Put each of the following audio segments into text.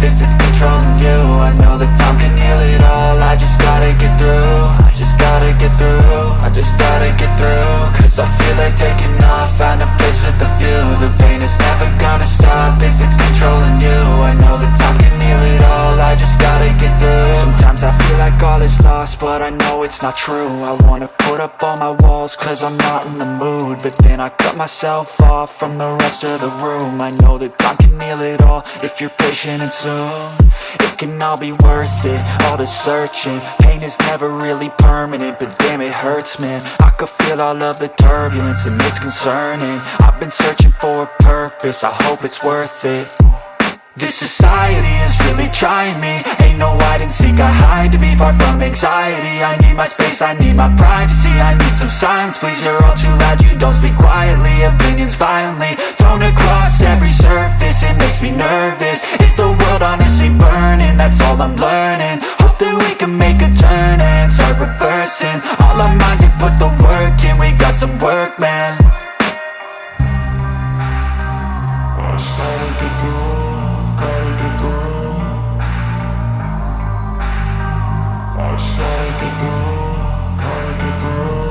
if it's controlling you. I know that time can heal it all. I just gotta get through. I just gotta get through. I just gotta get through. Cause I feel like taking off. Find a place with a view. The pain is never gonna stop if it's controlling you. I know that time can heal it all. I just gotta get through. Sometimes I feel like all is lost, but I know it's not true. I wanna put up all my walls cause I'm not in the mood, but then I cut myself off from the rest of the room. I know that time can heal it all if you're patient and soon it can all be worth it, all the searching. Pain is never really permanent, but damn it hurts, man. I could feel all of the turbulence and it's concerning. I've been searching for a purpose, I hope it's worth it. This society is really trying me. Ain't no hide and seek, I hide to be far from anxiety. I need my space, I need my privacy. I need some silence, please, you're all too loud. You don't speak quietly, opinions violently thrown across every surface. It makes me nervous, is the world honestly burning? That's all I'm learning. Hope that we can make a turn and start reversing. All our minds have put the work in, we got some work, man. I started to do.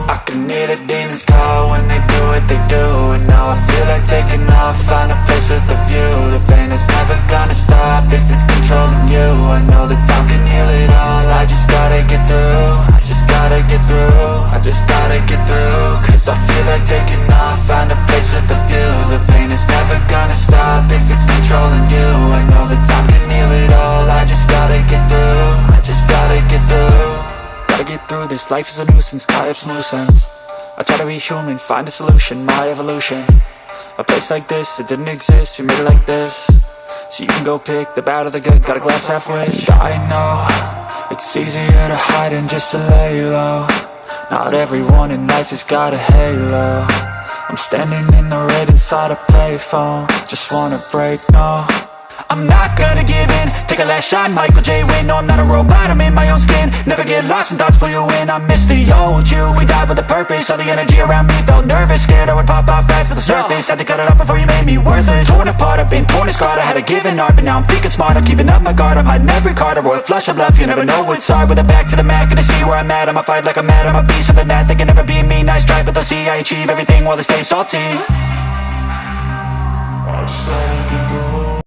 I can hear the demons call when they do what they do. And now I feel like taking off, find a place with a view. The pain is never gonna stop if it's controlling you. I know that time can heal it all. I just gotta get through. I just gotta get through. I just gotta get through. Cause I feel like taking off, find a place with a view. The pain is never gonna stop if it's controlling you. I know that time can heal it all. I just gotta get through. I just gotta get through. Gotta get through this, life is a nuisance, tie up some loose ends. I try to be human, find a solution, my evolution. A place like this, it didn't exist, we made it like this. So you can go pick the bad or the good, got a glass half wish. I know, it's easier to hide than just to lay low. Not everyone in life has got a halo. I'm standing in the red inside a payphone. Just wanna break, no, I'm not gonna give in. Take a last shot, Michael J. Win. No, I'm not a robot, I'm in my own skin. Never get lost when thoughts pull you in. I miss the old you, we died with a purpose. All the energy around me felt nervous, scared I would pop out fast to the surface. Had to cut it off before you made me worthless. Torn apart, I've been torn and scarred. I had a given art, but now I'm thinking smart. I'm keeping up my guard, I'm hiding every card. A royal flush of love, you never know what's hard. With a back to the mat, gonna see where I'm at. I'ma fight like I'm mad, I'ma be something that they can never be me. Nice try, but they'll see I achieve everything while they stay salty. I started to go.